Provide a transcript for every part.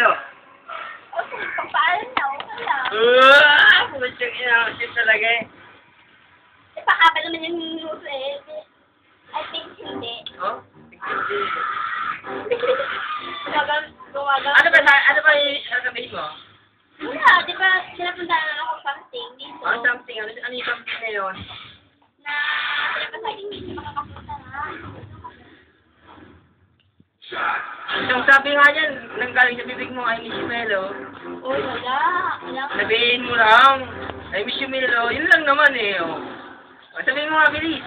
Melo? Okay, pagpaalam na, okay lang. Putsang ina, shit talaga eh. Eh, baka pa naman yung news eh. I think hindi. Oh? Gumagal. Ano ba yung sasabihin mo? Wala, di ba, sinapuntaan na ako something dito. Oh, something. Ano yung something na yun? Na, pinapasagin hindi makakapunta na. Ang sabi nga dyan, nanggaling sa bibig mo, I miss you, Melo. Uy, wala. Wala ko. Sabihin mo lang, I miss you, Melo. Yun lang naman eh. Oh. Sabihin mo nga, bilis.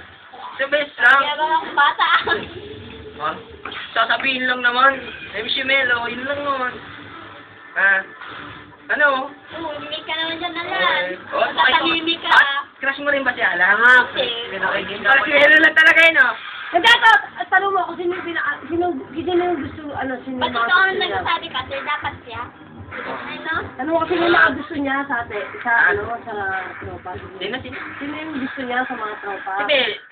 The best lang. Kaya ba akong bata? Oh, sasabihin lang naman, I miss you, Melo. Yun lang naman. Ano? Umimik ka naman dyan na lang. Tatahimik ka. Crush mo rin ba siya? Alam Kasi. Parang si Melo lang talaga yun, oh. Hindi, tanong mo ako, sino yung gusto, sino Ba't yung mga ikaw ang gusto niya? nagsasabi ka, sir, dapat siya? Ano? Tanong mo, sino yung mga gusto niya sa tropa? Hindi na, sino? Sino yung gusto niya sa mga tropa?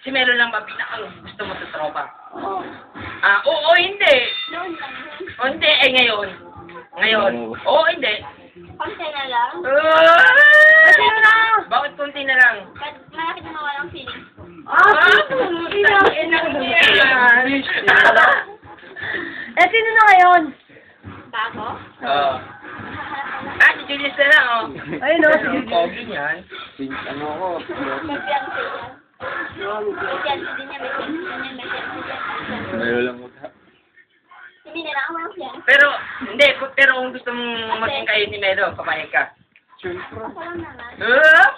Si Melo lang ba pinakang gusto mo sa tropa? Oo. Oo, hindi. Noon lang. O, hindi, ngayon. Ngayon. Oo, hindi. Konti na lang. Sino na? Bakit konti na lang? Malaki na mawalang feelings ko. Sino? Sino na ngayon? Bago? Oo. Si Julius na lang, oh. Ayun, no? Ang pogi niyan. Ano ako? May fiancé yan. May fiancé din niya, may fiancé din niya, may fiancé din niya. Ngayon lang mo. Hindi na lang ako walang fiancé. Pero kung gusto mong maging kayo ni Melo, papayag ka. Siyempre. Ako lang naman.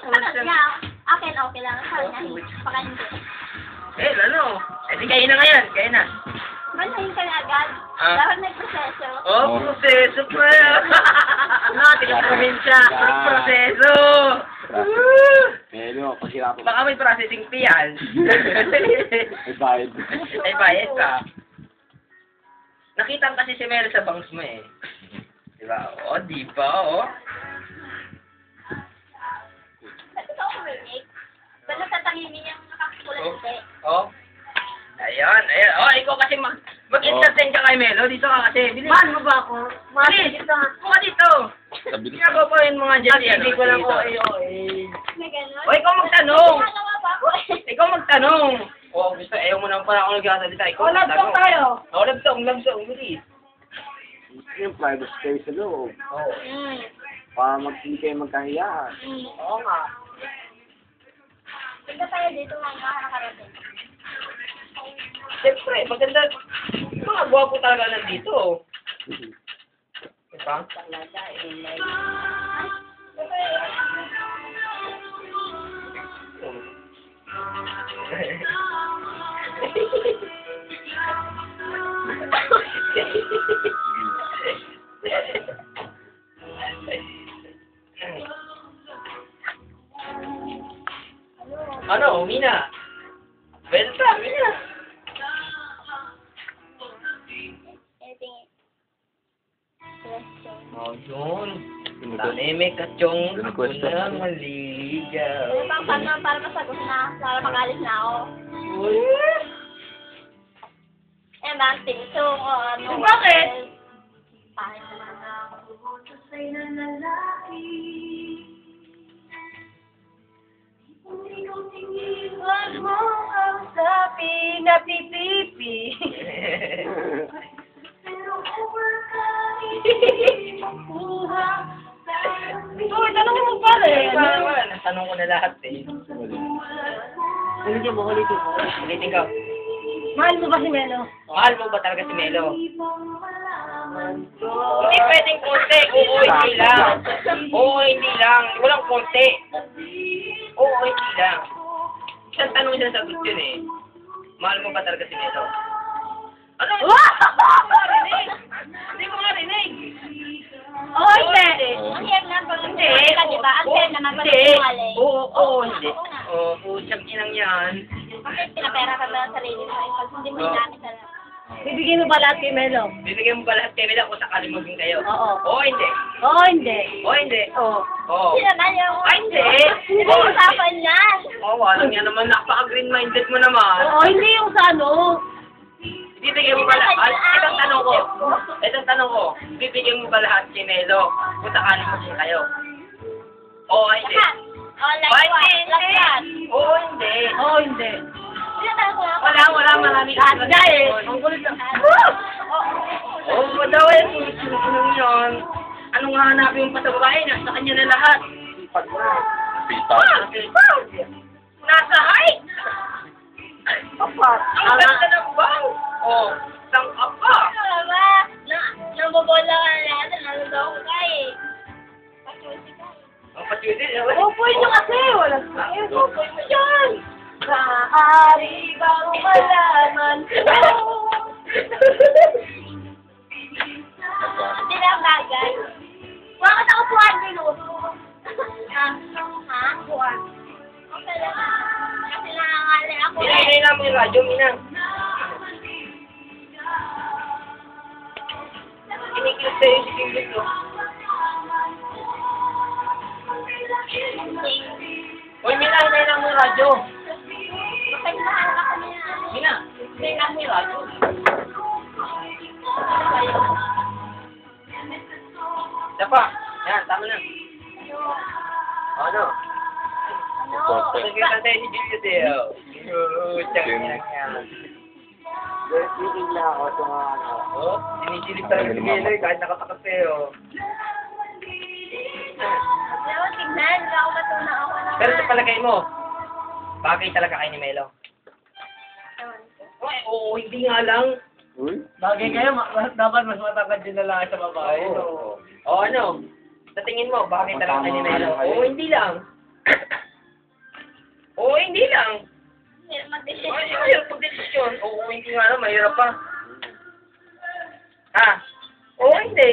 Pucha. Niya, akin okay lang. Sa kanya, baka hindi. Ano? Di kayo na ngayon, kayo na. Malahin ka na agad. Dapat may proseso. Proseso pa yan. Tiga-probinsya. Proseso. Melo, pagkira ko. Baka may processing fee yan. May bayad. Ay, bayad ka. Nakita kasi si Melo sa bangs mo eh. Diba? Diba? Ba't ikaw kumilig? Ba't natatangimin yung nakakakulat? Ayan. Ikaw kasi mag-entertain ka kay Melo. Dito ka kasi. Bilis. Mahal mo ba ako? Bilis. Buka dito. Ginagawa pa rin mga dyan. Hindi ko lang ako, May ganun? Ikaw magtanong. Ginagawa pa ako eh. Ikaw magtanong. Gusto, ayaw mo naman pala ako nagsasalita. Ikaw Love song tayo. Love song. Bilis. Yung private space sa loob. Mm. Para hindi kayo magkahiyaan. Oo nga. Tignan tayo dito mga nakarating. Siyempre, maganda. Mga gwapo talaga nandito. Diba? Ano, Mina? Benta, Mina. Yun. Tahimik at yung ako na maligaw. Ano pang tanong para masagot na? Para makalis na ako. Bang, tingsong o ano. Bakit? Pahit naman ako. Sa'yo na lalaki. Huwag mo ang sabi na pipipi. Uy, tanong mo pala eh. Tanong ko na lahat eh. Ulitin mo. Ulitin ka. Mahal mo ba si Melo? Mahal mo ba talaga si Melo? Hindi pwedeng konti. Oo, hindi lang. Oo, hindi lang. Walang konti. Oo, hindi lang. Isang tanong siya sagot yun eh. Mahal mo ba talaga si Melo? Ano? Hindi ko marinig. Oo, hindi. Ang hirap na pag Hindi. ka, di ba? Ang hirap naman pag Hindi. sinungaling. Oo, hindi. Oo, putyang inang yan. Bakit pinapera ka ba sa sarili mo? Pag hindi mo hinamit sa lahat. Bibigyan mo ba lahat kay Melo? Bibigyan mo ba lahat kay Melo kung sakali maging kayo? Oo. Oo, hindi. Oo, hindi. Oo, hindi. Oo. Oo. Hindi naman yung... Ay, hindi. Hindi mo usapan yan. Oo, alam niya naman, napaka-green-minded mo naman. Oo, hindi yung sa ano. Bibigyan mo ba lahat? Itong tanong ko. Bibigyan mo ba lahat kay Melo? Kung sakaling maging kayo? Oo, hindi. Oh, like what? Like what? Oo, hindi. Oo, hindi. Wala, marami ka. Ang kulit lang. Oo, daw eh. Anong yun? Anong hahanapin yung patababae? Nasa kanya na lahat. Pag na. Nasa height! Apat. Ang ganda ng bang! Oh, sang apa! Nabobola ka na lahat. Naluloko ka eh. Patuloy ka. Ang patyudin. Upoy nyo kasi. Wala sa upoy mo dyan. Maaari bang malaman ko? Hindi na bagay. Bakit ako puwan minuto? Ha? Puwan. Okay lang. Kasi nangangali ako eh. Hinay lang mo yung radyo, Minang. Kinikil sa'yo si Kimbit, no? Uy, Mina, hinay lang mo yung radyo. Bakit mahal ako niya? Mina, hinay lang mo yung radyo. Dapa. Yan, tama na. Ano? Nagkita tayo si Julius eh. Oo, tiyang yan. Titig lang ako sa mga ano. Oh, sinisilip talaga si Melo eh, kahit nakatakot sa'yo. Alam mo, tignan. Hindi ako matunaw ako naman. Pero sa palagay mo, bagay talaga kay ni Melo. Ay, oo, hindi nga lang. Uy? Bagay kayo, dapat mas matangkad din na lang sa babae. Oo. O ano? Sa tingin mo, bagay talaga kay ni Melo? Oo, hindi lang. Oo, hindi lang. Hirap mag-desisyon. Ay, mahirap mag-desisyon. Oo, hindi nga lang, mahirap pa. Ha? Oo, hindi.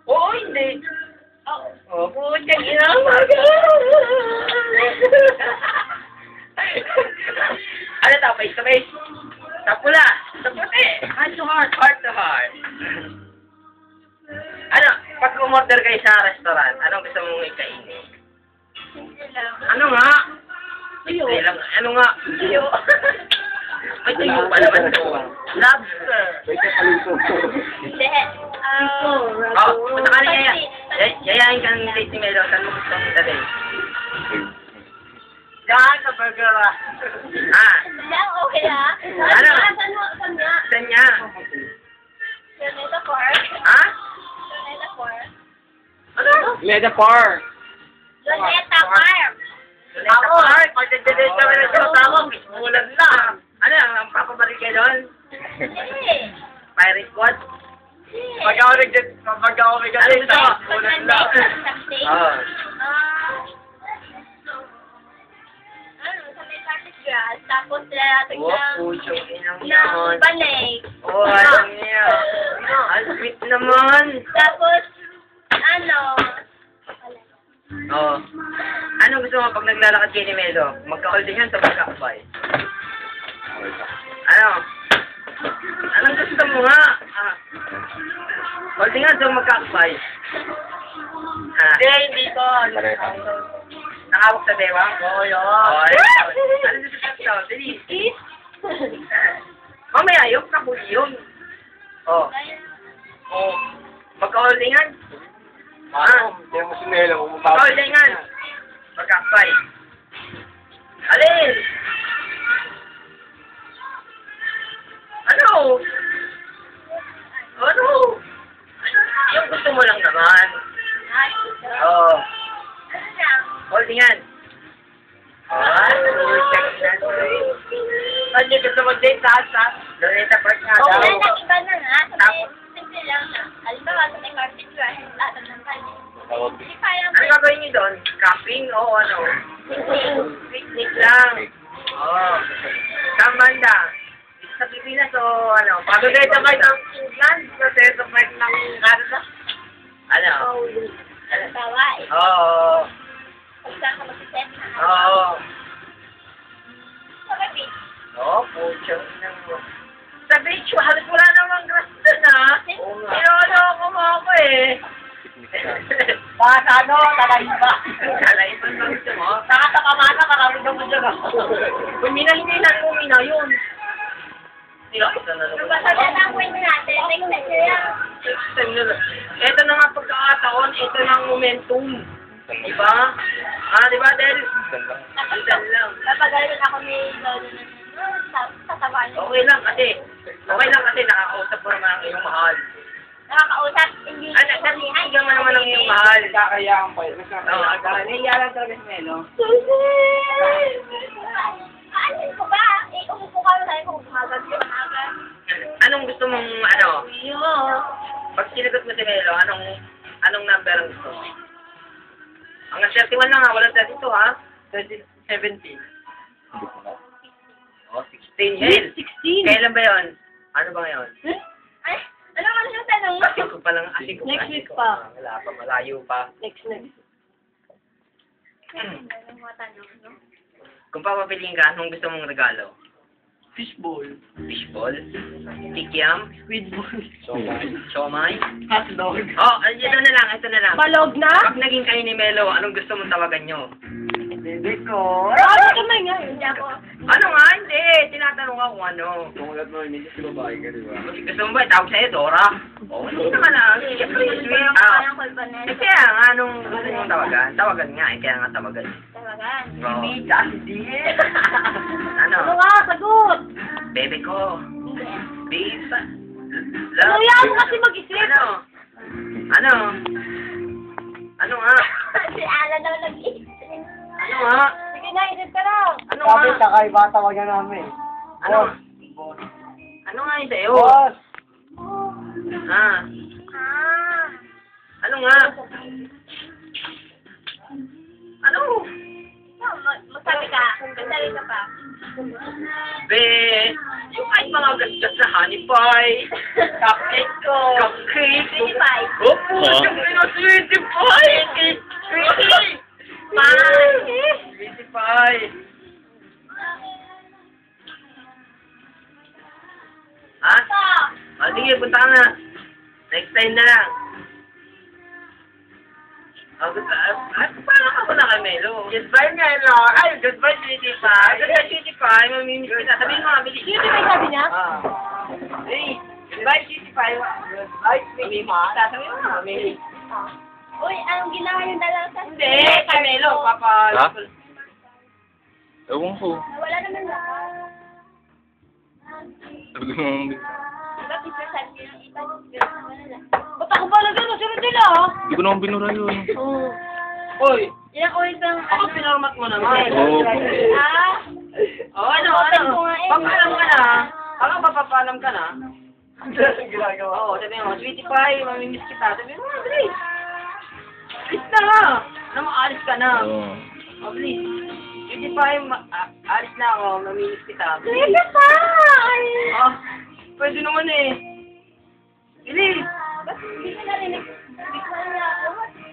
Oo, hindi. Oh, pucha, ginamaga. Ano to, face to face? Sa pula, sa puti. Heart to heart. Heart to heart. Ano, pag umorder kayo sa restaurant, anong gusto mong ikainin? Hindi lang. Ano nga? Tuyo. Ano nga? Tuyo. May tuyo pa naman to. Lobster. Pwede palito. Hindi. Oh, kung sakali yayain ka ng late ni Melo, saan mo gusto mong dalhin? Diyan sa burger ah. Ah, Lang, okay ah. Ano? Saan nga? saan niya? Luneta Park. Ha? Luneta Park. Ano? Leda Par. Luneta Park. Ako, pagdadelit kami ng siyota mo, mismulan lang. Ano, ang papabalik kayo doon? Hindi. Pirate Squad? Hindi. Pag ako may Ano gusto mo? Pag Monday, Saturday. Oo. Ano, sa may carpet grass. Tapos lalatag Oh, ng pusyong inang yun. balik. Oh, alam niya. Ang sweet naman. Tapos, ano, Oh. Ano gusto mo pag naglalakad kayo ni Melo? Magka-holdingan sa magkakabay? Ano? Anong gusto mo nga? Ah. Holdingan sa magkakabay? Ah. Hindi ko. Nakawak sa bewang? Oo, yun. Oh, ano gusto sa dali? Mamaya yung kabuli yun. Oh. Oh. Magka-holdingan? Ano? Hindi mo sinela kung mababa. Magka-holdingan. Magkakabay. Alin? Ano? Ano? Yung gusto mo lang naman. Oo. ano lang, Holdingan. Ah, check na. Saan niyo gusto mag-date? Saan? Luneta Park nga daw. okay na, iba na nga. Sabi, simple lang na. Halimbawa, sa may carpet grass, lahat ng kanya. Hindi parang Ano gagawin niyo doon? Camping o ano? Picnic lang. Oo. Saan banda? Sa Pilipinas o ano? Pagkakita kayo ng England? Kasi sa part ng Canada? Ano? halimbawa, Oo. kung saan ka mag-set na. Oo. Sa may beach. Oo, pucho. Sa beach, halos wala namang grass doon ah. Oo nga. Niloloko mo ako eh. Baka ano, talahiba. Alay, pa ba gusto mo? Saka sa kamana, maraming daw mo dyan ako. Kung hindi na yun. Ito na naman. Basta na ang kwento natin. Next time na yan. Ito na nga pagkakataon, ito na ang momentum. Diba? Diba, Del? Isan lang. Papagaling ako ni Lolo na tatawanan. Okay lang kasi nakakausap mo naman ang iyong mahal. Nakakausap, hindi Nasigang mo naman ang iyong mahal. Kakayaan pa yun. Oo, nahiya lang talaga si Melo. Ano ko ba? Umupo ka na tayo kung gumagat yun. Anong gusto mong, pag sinagot mo si Melo, anong number ang gusto mo? Hanggang 31 na nga, walang 32 ha? 17. Oh, 16 yan. 16. Kailan ba yun? Ano ba ngayon? Ay, ano man yung tanong mo? Asing ko pa lang, asing ko. Next week pa. Wala pa, malayo pa. Next. Ano mga tanong, no? Kung papapiliin ka, anong gusto mong regalo? Fishball. Fishball? Tikiam? Squidball. Siomay? Hotdog. Oh, ito na lang. Balog na? Pag naging kayo ni Melo, anong gusto mong tawagan nyo? Bebe ko. Ano kamay nga? Hindi ako. Ano nga? Hindi. Tinatanong ka kung ano. Tumulat mo, hindi si babae ka, di ba? Gusto mo ba itawag sa'yo, Dora? Oo, hindi naman lang. Siyempre, sweet. Parang kulbanan. Kaya nga, anong gusto mong tawagan? Tawagan nga, kaya nga tawagan. Talagan. Oo. Hindi. Ano? Ano nga? Sagot! Bebe ko. Hindi. Babe. Kuya mo kasi mag-isip. Ano? Ano nga? Si Ala daw nag-isip. Ano nga? Sige na, isip ka lang. Ano Sabi, nga? kakaiba tawagan namin. Ano? Boss. Ano nga yun sa'yo? Boss. Ah. Ah. Ano nga? Ano? Magsabi ka. Magsabi ka pa. Be, yung kahit mga gasgas na honey pie, cupcake ko, cupcake, Sweetie pie. opo, yung sweetie pie, sweetie pie. Ha? Sige, punta ka na. Next time na lang. Paano ka muna kay Melo? Goodbye, Melo. Ay, goodbye, sweetie pie. Goodbye, sweetie pie. Mamimiss kita. Sabihin mo nga, bilis. Sino may sabi niya? Hey, goodbye, sweetie pie. Goodbye, sweetie pie. Sabihin mo nga, mamimiss. Uy, anong ginawa yung dalawa sa... Hindi, kay Melo. Papa. Ha? Ewan ko. Wala naman na. Sabi ko naman, Diba, picture sa akin yung iba. Wala na. Ba't ako pala gano'n? Sunod nila, ha? hindi ko naman binura yun. Oo. Hoy, Ilang oras ang... ako pinarmat mo naman. Oo. Ah? Oh, ano? Papalam ka na. Baka papapalam ka na. Ginagawa. Oo, sabihin mo, sweetie pie, mamimiss kita. Sabihin mo, bilis. Bilis na. Na maalis ka na. Oo. Oh, bilis. Sweetie pie, alis na ako, mamimiss kita. Bilis. Sige pa! Ay! Oh, pwede naman eh. Bilis. Ba't hindi ka narinig? Hindi ko na ako.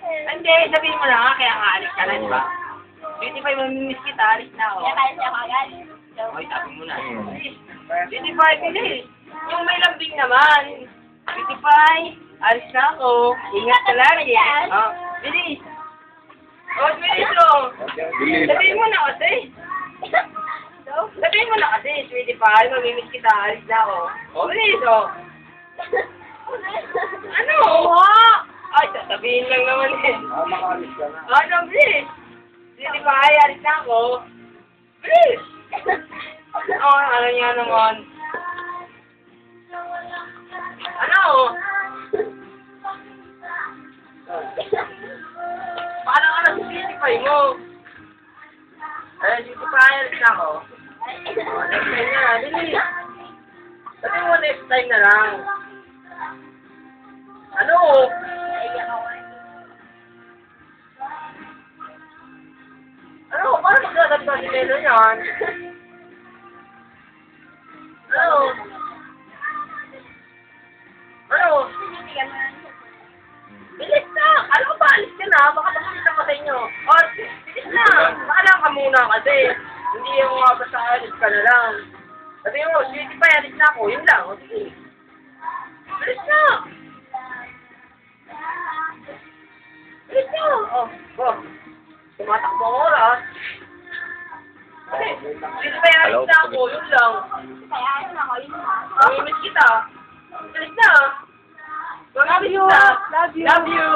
Hindi, sabihin mo na nga, kaya nga alis ka na, di ba? Sweetie pie, mamimiss kita, alis na ako. Kaya kaya siya ako agad. Okay, sabi mo na. Bilis. Sweetie pie, bilis. Yung may lambing naman. Sweetie pie, alis na ako. Ingat ka lagi. Oh, bilis. Oh, bilis oh. Bilis. Sabihin mo na kasi. Sabihin mo na kasi, sweetie pie, mamimiss kita, alis na ako. Oh, bilis oh. Ano? Ay, sasabihin lang naman eh. Makaalis ka na. Ano, bilis. Sweetie pie, alis na ako. Bilis. Oh, ano niya naman. Ano? Paano ka nag-sweetie pie mo? Sweetie pie, alis na ako. Oh, next time na, bilis. Sabi mo next time na lang. Ano? Ano? Paano magdadagdag si Melo yan? Ano? Ano? Bilis na! Ano ba? Alis ka na? Baka makikita ko sa inyo. O, bilis na! Maalam ka muna kasi. Hindi yung mga basta alis ka na lang. Sabi mo, sweetie pa, alis na ako. Yun lang. O, sige. Bilis na! Bilis na! O, tumatakbo ang oras. Dito pa yan na ako, yun lang. Kaya ano ako, yun na. Mamimiss kita. Alis na. Love you. Love you. Love you.